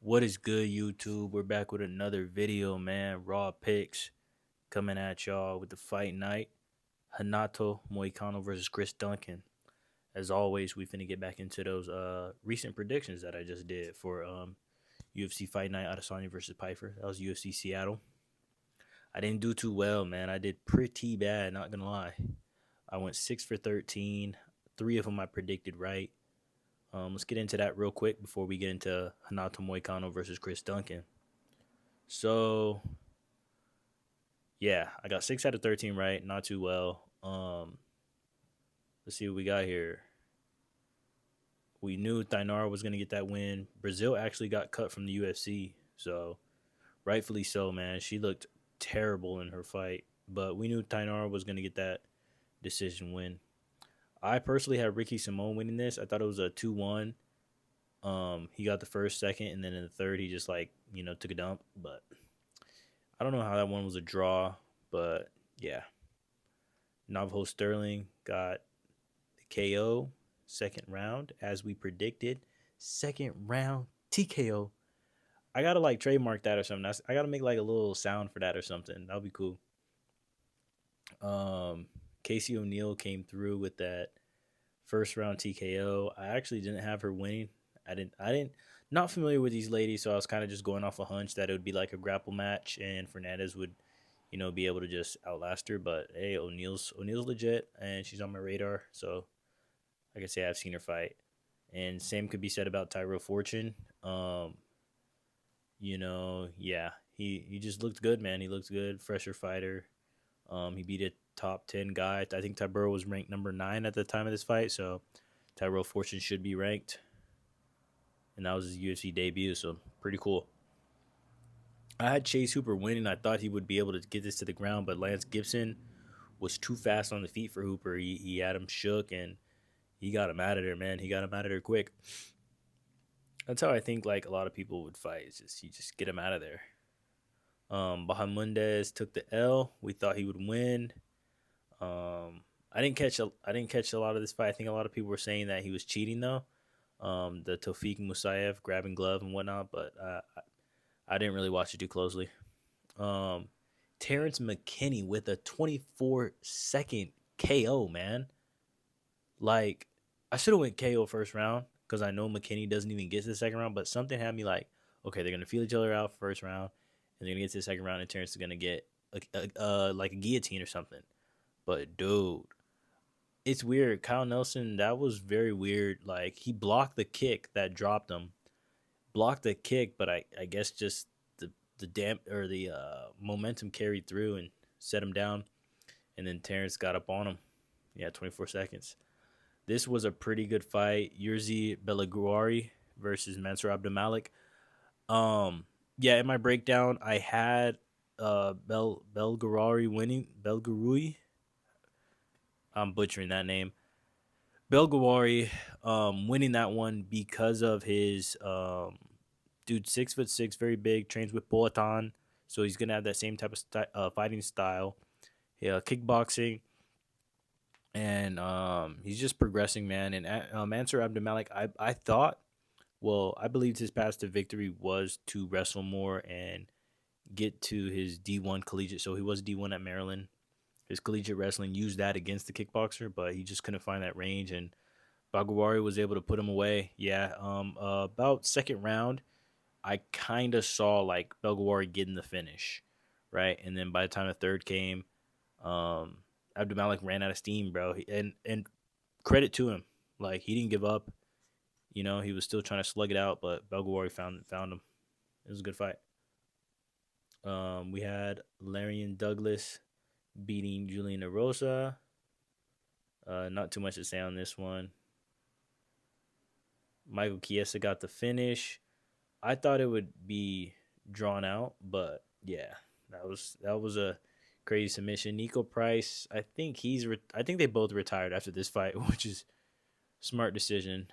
What is good, YouTube? We're back with another video, man. Raw picks coming at y'all with the fight night. Hanato Moicano versus Chris Duncan. As always, we finna get back into those recent predictions that I just did for UFC Fight Night Adesanya versus Piper. That was UFC Seattle. I didn't do too well, man. I did pretty bad, not gonna lie. I went 6 for 13. Three of them I predicted right. Let's get into that real quick before we get into Hanato Moicano versus Chris Duncan. So yeah, I got 6 out of 13 right. Not too well. Let's see what we got here. We knew Thainara was gonna get that win. Brazil actually got cut from the UFC, so rightfully so, man. She looked terrible in her fight, but we knew Thainara was gonna get that decision win. I personally had Ricky Simone winning this. I thought it was a 2-1. He got the first, second, and then in the third, he just took a dump. But I don't know how that one was a draw, but yeah, Navajo Sterling got the KO second round, as we predicted. Second round TKO. I gotta like trademark that or something. I gotta make like a little sound for that or something. That'll be cool. Um, Casey O'Neill came through with that first round TKO. I actually didn't have her winning. I didn't. Not familiar with these ladies, so I was kind of just going off a hunch that it would be like a grapple match, and Fernandez would, be able to just outlast her. But hey, O'Neill's legit, and she's on my radar. So I can say I've seen her fight. And same could be said about Tyrell Fortune. Yeah, he just looked good, man. He looked good, fresher fighter. He beat a top 10 guy. I think Tybura was ranked number 9 at the time of this fight, so Tyrell Fortune should be ranked. And that was his UFC debut, so pretty cool. I had Chase Hooper winning. I thought he would be able to get this to the ground, but Lance Gibson was too fast on the feet for Hooper. He had him shook, and he got him out of there, man. He got him out of there quick. That's how I think like a lot of people would fight. It's just you just get him out of there. Bahamundez took the L. We thought he would win. I didn't catch a lot of this fight. I think a lot of people were saying that he was cheating though. The Tofik Musayev grabbing glove and whatnot, but I didn't really watch it too closely. Um, Terrence McKinney with a 24-second KO, man. Like, I should have went KO first round because I know McKinney doesn't even get to the second round, but something had me like, okay, they're gonna feel each other out first round, and they're gonna get to the second round, and Terrence is gonna get like a guillotine or something. But dude, it's weird. Kyle Nelson, that was very weird. Like he blocked the kick that dropped him, blocked the kick, but I guess just the momentum carried through and set him down, and then Terrence got up on him. Yeah, 24 seconds. This was a pretty good fight. Yurzi Belaguari versus Mansour Abdulmalik. Yeah, in my breakdown, I had Belgaruri winning. Belgarui. I'm butchering that name. Belgaruri winning that one because of his dude 6'6", very big, trains with Poatan, so he's gonna have that same type of fighting style. Yeah, kickboxing, and he's just progressing, man. And Mansour Abdulmalik, I thought, well, I believed his path to victory was to wrestle more and get to his D1 collegiate. So he was D1 at Maryland. His collegiate wrestling used that against the kickboxer, but he just couldn't find that range. And Baguari was able to put him away. Yeah, about second round, I kind of saw like Belguari getting the finish, right? And then by the time the third came, um, Abdulmalik ran out of steam, bro. And credit to him, like he didn't give up. He was still trying to slug it out, but Belguari found him. It was a good fight. We had Larian Douglas beating Julian Erosa. Not too much to say on this one. Michael Chiesa got the finish. I thought it would be drawn out, but yeah, that was a crazy submission. Nico Price, I think they both retired after this fight, which is smart decision.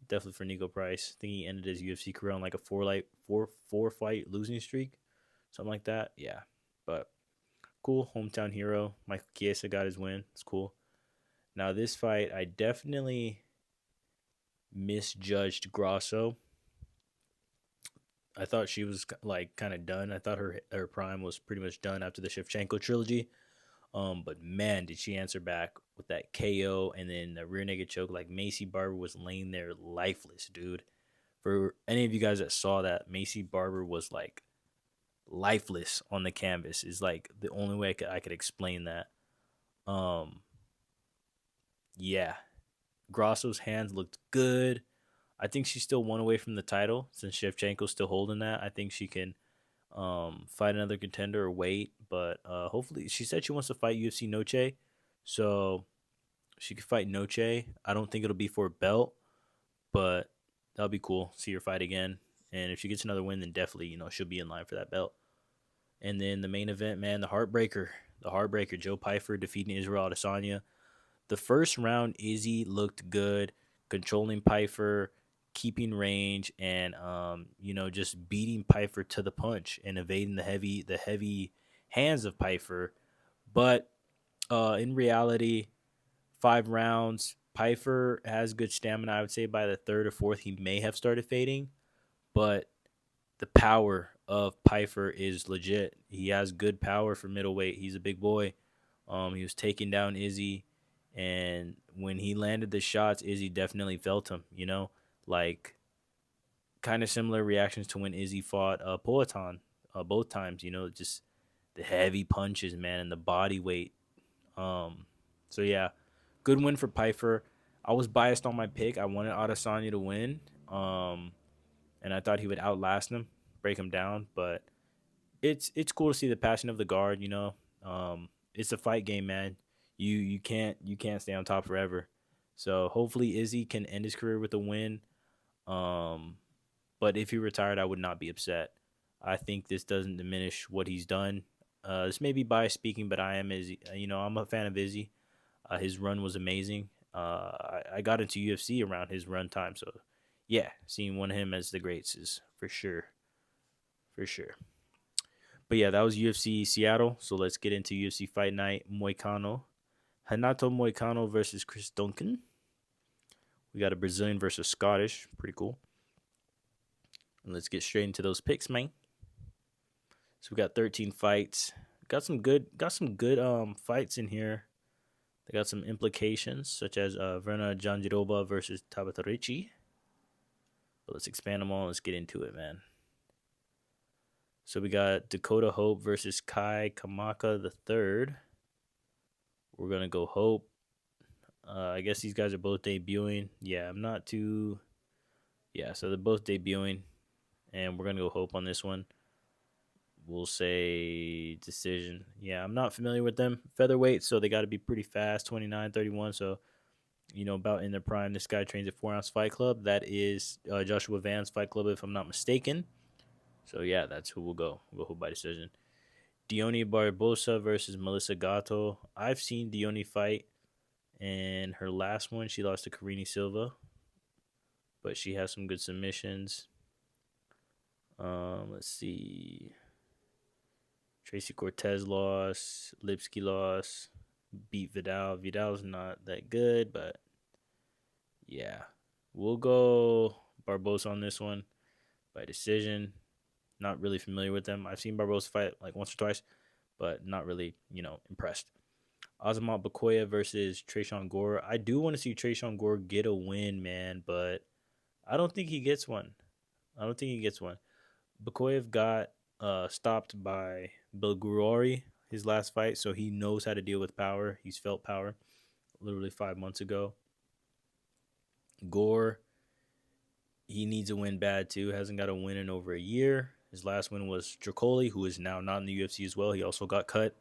Definitely for Nico Price. I think he ended his UFC career on like a four fight losing streak, something like that. Yeah, but cool hometown hero. Michael Chiesa got his win. It's cool. Now this fight, I definitely misjudged Grosso. I thought she was like kind of done. I thought her prime was pretty much done after the Shevchenko trilogy. But man, did she answer back with that KO and then the rear naked choke? Like Macy Barber was laying there lifeless, dude. For any of you guys that saw that, Macy Barber was like lifeless on the canvas. Is like the only way I could explain that. Um, yeah, Grosso's hands looked good. I think she's still one away from the title since Shevchenko's still holding that. I think she can fight another contender or wait, but hopefully she said she wants to fight UFC Noche, so she could fight Noche. I don't think it'll be for a belt, but that'll be cool. See her fight again, and if she gets another win, then definitely she'll be in line for that belt. And then the main event, man, the heartbreaker, Joe Pyfer defeating Israel Adesanya. The first round, Izzy looked good, controlling Pyfer, keeping range, and just beating Pyfer to the punch and evading the heavy hands of Pyfer. But in reality, 5 rounds, Pyfer has good stamina. I would say by the third or fourth, he may have started fading, but the power of Pyfer is legit. He has good power for middleweight. He's a big boy. He was taking down Izzy, and when he landed the shots, Izzy definitely felt him. Like kind of similar reactions to when Izzy fought Poatan both times. Just the heavy punches, man, and the body weight. Um, so yeah, good win for Pyfer. I was biased on my pick. I wanted Adesanya to win. And I thought he would outlast him, break him down. But it's cool to see the passion of the guard. It's a fight game, man. You can't stay on top forever. So hopefully Izzy can end his career with a win. Um, but if he retired, I would not be upset. I think this doesn't diminish what he's done. This may be biased speaking, but I am Izzy. I'm a fan of Izzy. His run was amazing. I got into UFC around his run time, so yeah, seeing one of him as the greats is for sure. But yeah, that was UFC Seattle. So let's get into UFC Fight Night. Moicano, Renato Moicano versus Chris Duncan. We got a Brazilian versus Scottish. Pretty cool. And let's get straight into those picks, man. So we got 13 fights. Got some good fights in here. They got some implications, such as Verna Jandiroba versus Tabata Ricci. But let's expand them all. Let's get into it, man. So we got Dakota Hope versus Kai Kamaka the third. We're gonna go Hope. I guess these guys are both debuting. Yeah, I'm not too. Yeah, so they're both debuting, and we're gonna go Hope on this one. We'll say decision. Yeah, I'm not familiar with them. Featherweight, so they got to be pretty fast, 29, 31. So, about in their prime. This guy trains at 4 Ounce Fight Club. That is Joshua Van's Fight Club, if I'm not mistaken. So, yeah, that's who we'll go. We'll go by decision. Dione Barbosa versus Melissa Gatto. I've seen Dione fight, and her last one, she lost to Karine Silva, but she has some good submissions. Let's see. Tracy Cortez lost. Lipsky lost. Beat Vidal. Vidal's not that good, but yeah. We'll go Barbosa on this one by decision. Not really familiar with them. I've seen Barbosa fight like once or twice, but not really, impressed. Azamat Bakoya versus Trayshawn Gore. I do want to see Trayshawn Gore get a win, man, but I don't think he gets one. Bakoyev got stopped by Belgurori his last fight, so he knows how to deal with power. He's felt power literally 5 months ago. Gore, he needs a win bad too. Hasn't got a win in over a year. His last win was Dracoli, who is now not in the UFC as well. He also got cut.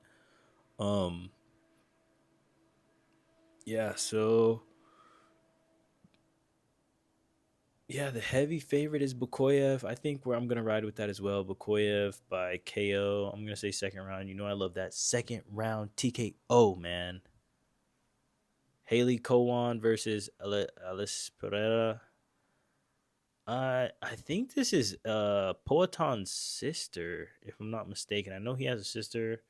Yeah, so yeah, the heavy favorite is Bukoyev. I think where I'm gonna ride with that as well. Bukoyev by KO. I'm gonna say second round. I love that second round TKO, man. Haley Kowan versus Alice Pereira. I think this is Poaton's sister, if I'm not mistaken. I know he has a sister.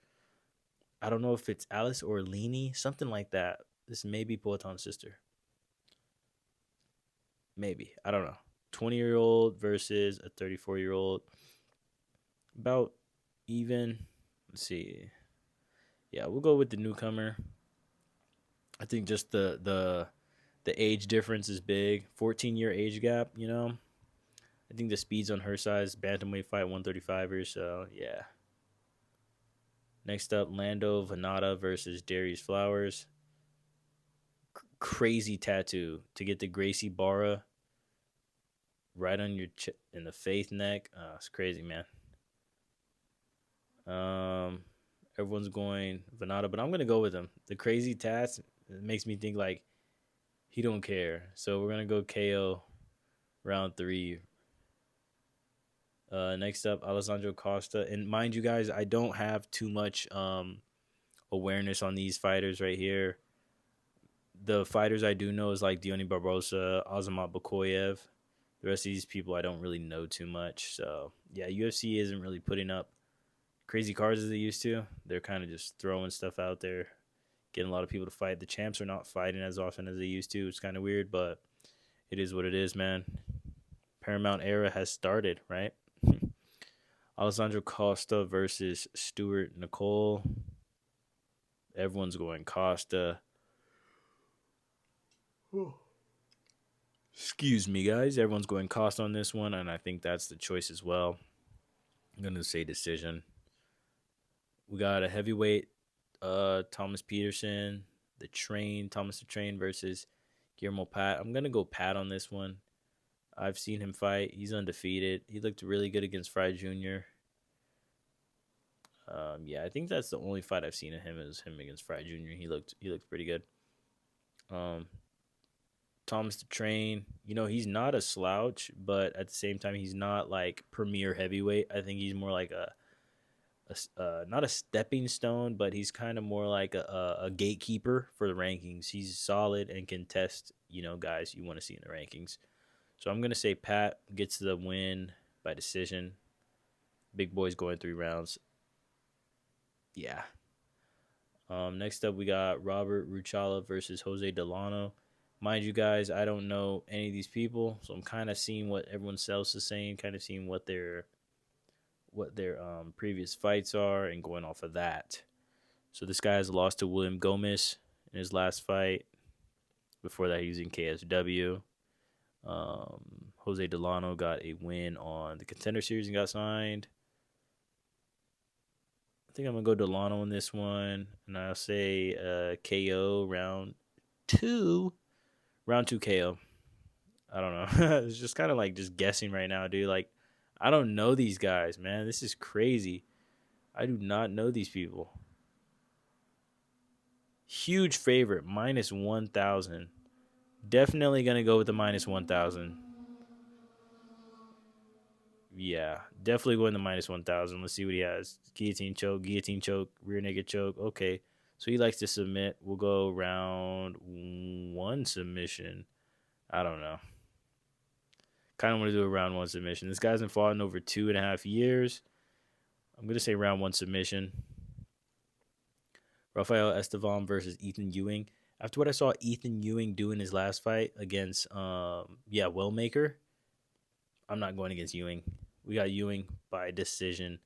I don't know if it's Alice or Leni, something like that. This may be Poaton's sister. Maybe. I don't know. 20-year-old versus a 34-year-old. About even. Let's see. Yeah, we'll go with the newcomer. I think just the age difference is big. 14-year age gap, you know. I think the speed's on her side. Bantamweight fight 135ers, so yeah. Next up, Lando Venata versus Darius Flowers. Crazy tattoo to get the Gracie Barra right on your in the faith neck. It's crazy, man. Um, Everyone's going Venata, but I'm gonna go with him. The crazy tats makes me think like he don't care. So we're gonna go KO round 3. Next up, Alessandro Costa. And mind you guys, I don't have too much awareness on these fighters right here. The fighters I do know is like Diony Barbosa, Azamat Bakoyev. The rest of these people I don't really know too much. So yeah, UFC isn't really putting up crazy cards as they used to. They're kind of just throwing stuff out there, getting a lot of people to fight. The champs are not fighting as often as they used to. It's kind of weird, but it is what it is, man. Paramount era has started, right? Alessandro Costa versus Stuart Nicole. Everyone's going Costa. Excuse me, guys. Everyone's going Costa on this one, and I think that's the choice as well. I'm going to say decision. We got a heavyweight, Thomas Peterson, Thomas the Train versus Guillermo Pat. I'm going to go Pat on this one. I've seen him fight. He's undefeated. He looked really good against Fry Jr. Yeah, I think that's the only fight I've seen of him is him against Fry Jr. He looked pretty good. Thomas the Train, he's not a slouch, but at the same time, he's not like premier heavyweight. I think he's more like not a stepping stone, but he's kind of more like a gatekeeper for the rankings. He's solid and can test, guys you want to see in the rankings. So I'm going to say Pat gets the win by decision. Big boys going 3 rounds. Yeah. Next up, we got Robert Ruchala versus Jose Delano. Mind you, guys, I don't know any of these people, so I'm kind of seeing what everyone else is saying, kind of seeing what their previous fights are, and going off of that. So this guy has lost to William Gomez in his last fight. Before that, he was in KSW. Jose Delano got a win on the Contender Series and got signed. I think I'm going to go Delano in this one. And I'll say KO round 2. Round 2 KO. I don't know. It's just kind of like just guessing right now, dude. Like, I don't know these guys, man. This is crazy. I do not know these people. Huge favorite, minus 1,000. Definitely going to go with the minus 1,000. Yeah, definitely going to minus 1,000. Let's see what he has. Guillotine choke, rear naked choke. Okay, so he likes to submit. We'll go round 1 submission. I don't know. Kind of want to do a round 1 submission. This guy's been fought in over 2.5 years. I'm going to say round 1 submission. Rafael Estevam versus Ethan Ewing. After what I saw Ethan Ewing do in his last fight against, Wellmaker, I'm not going against Ewing. We got Ewing by decision.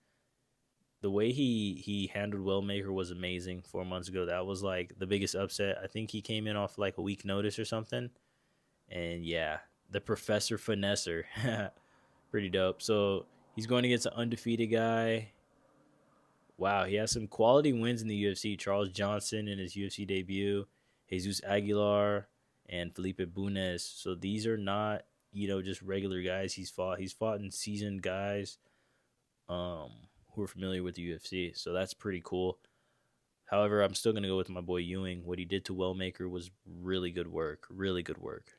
The way he handled Wellmaker was amazing 4 months ago. That was like the biggest upset. I think he came in off like a week notice or something. And yeah, the Professor Finesser. Pretty dope. So he's going against an undefeated guy. Wow, he has some quality wins in the UFC. Charles Johnson in his UFC debut, Jesus Aguilar, and Felipe Bunes. So these are not, just regular guys he's fought. He's fought in seasoned guys who are familiar with the UFC. So that's pretty cool. However, I'm still going to go with my boy Ewing. What he did to Wellmaker was really good work. Really good work.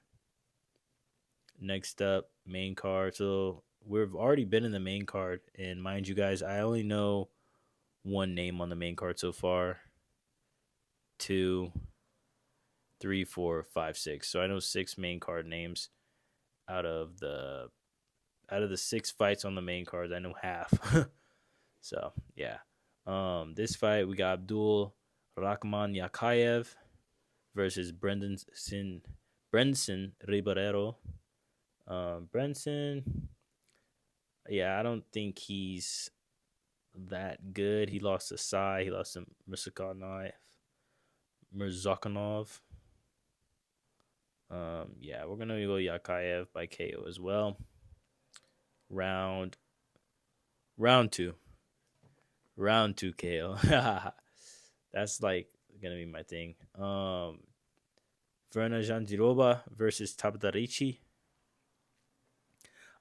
Next up, main card. So we've already been in the main card. And mind you guys, I only know 1 name on the main card so far. 2, 3, 4, 5, 6. So I know 6 main card names out of the 6 fights on the main card. I know half. So yeah. This fight we got Abdul Rahman Yakayev versus Brendan Ribeiro. Brenson, yeah, I don't think he's that good. He lost to Sai. He lost to Mirzakanov. Yeah, we're gonna go Yakayev by KO as well. Round round two. Round two KO. That's like gonna be my thing. Verna Jandiroba versus Tabata.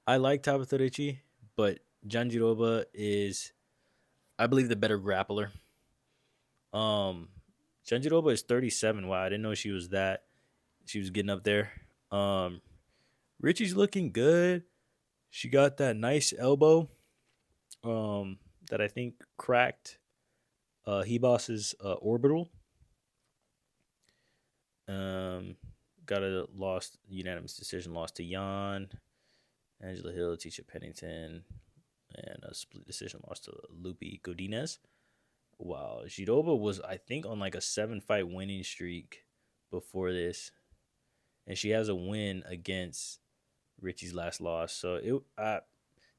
I like Tabata, but Jandiroba is, I believe, the better grappler. Um, Jandiroba is 37. Wow, I didn't know she was that. She was getting up there. Um, Richie's looking good. She got that nice elbow. That I think cracked Hebos's orbital. Um, got a lost unanimous decision loss to Jan, Angela Hill, Tisha Pennington, and a split decision loss to Lupi Godinez. Wow, Jiroba was, I think, on like a 7-fight winning streak before this, and she has a win against Richie's last loss. So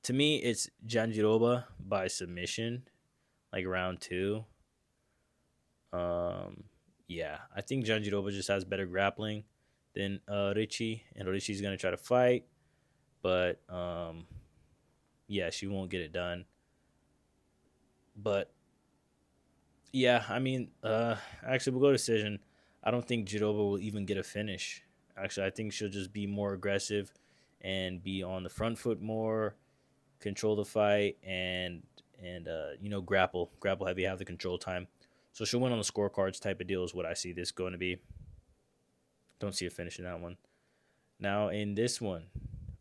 to me, it's Janjiroba by submission, like round two. Um, yeah, I think Janjiroba just has better grappling than Richie, and Richie's gonna try to fight, but yeah, she won't get it done. But yeah, I mean, actually, we'll go decision. I don't think Jiroba will even get a finish. Actually, I think she'll just be more aggressive and be on the front foot more, control the fight, and grapple heavy, have the control time. So she'll win on the scorecards type of deal is what I see this going to be. Don't see a finish in that one. Now in this one,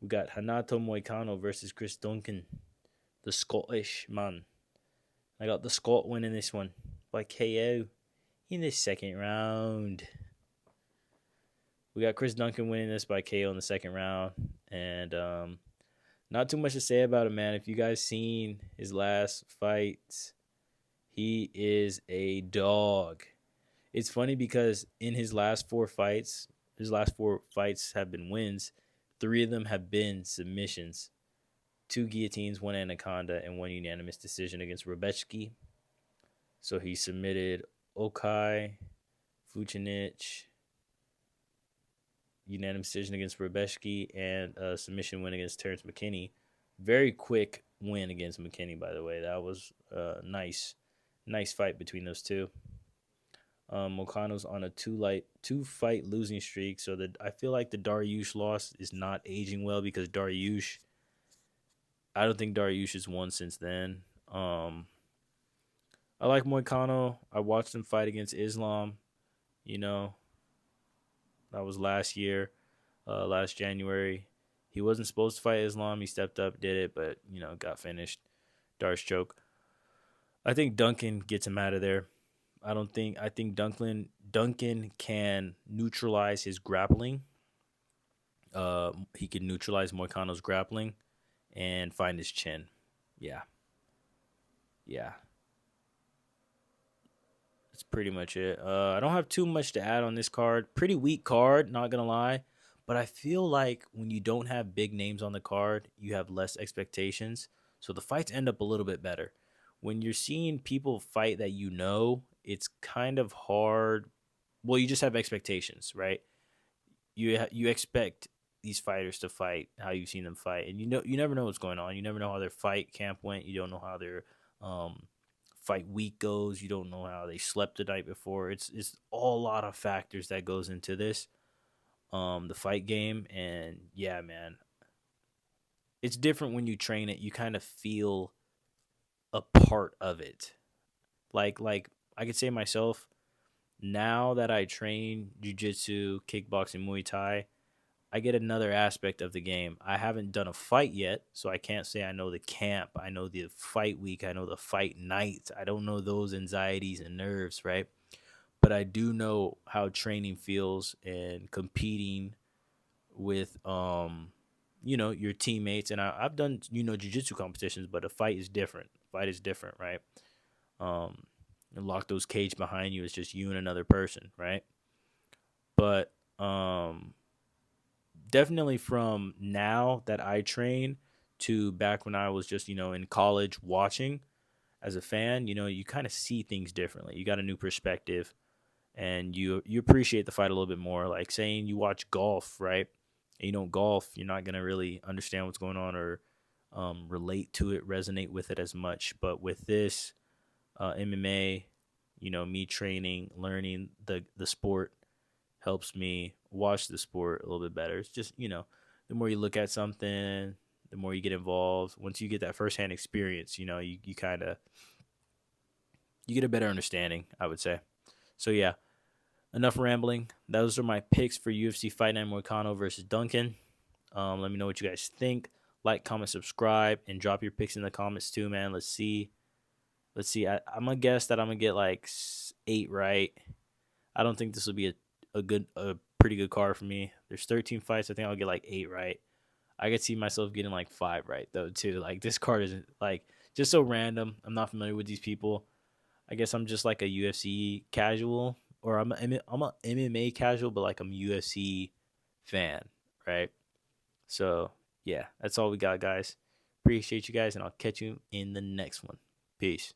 we got Hanato Moicano versus Chris Duncan, the Scottish man. I got the Scot winning this one by KO in the second round. We got Chris Duncan winning this by KO in the second round, and not too much to say about him, man. If you guys seen his last fights, he is a dog. It's funny because in his last four fights have been wins. 3 of them have been submissions. 2 guillotines, 1 anaconda, and 1 unanimous decision against Rebecki. So he submitted Okai, Vucinic, unanimous decision against Rebecki, and a submission win against Terrence McKinney. Very quick win against McKinney, by the way. That was a nice fight between those two. Moicano's on a 2-fight losing streak, so that I feel like the Dariush loss is not aging well because I don't think Dariush has won since then. I like Moicano. I watched him fight against Islam. You know, that was last year, last January. He wasn't supposed to fight Islam. He stepped up, did it, but got finished. Darce choke. I think Duncan gets him out of there. I think Duncan can neutralize his grappling. He can neutralize Moicano's grappling and find his chin. Yeah. Yeah. That's pretty much it. I don't have too much to add on this card. Pretty weak card, not gonna lie. But I feel like when you don't have big names on the card, you have less expectations. So the fights end up a little bit better. When you're seeing people fight that it's kind of hard. Well, you just have expectations, right? You expect these fighters to fight how you've seen them fight, and you never know what's going on. You never know how their fight camp went. You don't know how their fight week goes. You don't know how they slept the night before. It's all a lot of factors that goes into this, the fight game, and yeah, man, it's different when you train it. You kind of feel a part of it. Like I could say myself, now that I train jiu-jitsu, kickboxing, Muay Thai, I get another aspect of the game. I haven't done a fight yet, so I can't say I know the camp. I know the fight week. I know the fight night. I don't know those anxieties and nerves, right? But I do know how training feels and competing with your teammates. And I've done jiu-jitsu competitions, but a fight is different. Fight is different, right? And lock those cage behind you. It's just you and another person, right? But definitely from now that I train to back when I was just, in college watching as a fan, you kind of see things differently. You got a new perspective and you appreciate the fight a little bit more. Like saying you watch golf, right? And you don't golf, you're not gonna really understand what's going on or relate to it, resonate with it as much. But with this MMA, me training, learning the sport helps me watch the sport a little bit better. It's just the more you look at something, the more you get involved. Once you get that firsthand experience, you kind of you get a better understanding, I would say. So yeah, enough rambling. Those are my picks for UFC Fight Night Moicano versus Duncan. Let me know what you guys think. Like, comment, subscribe, and drop your picks in the comments too, man. Let's see. Let's see. I'm gonna guess that I'm gonna get like 8 right. I don't think this will be a pretty good card for me. There's 13 fights. I think I'll get like 8 right. I could see myself getting like 5 right though too. Like this card is like just so random. I'm not familiar with these people. I guess I'm just like a UFC casual, or I'm a MMA casual, but like I'm a UFC fan, right? So yeah, that's all we got, guys. Appreciate you guys, and I'll catch you in the next one. Peace.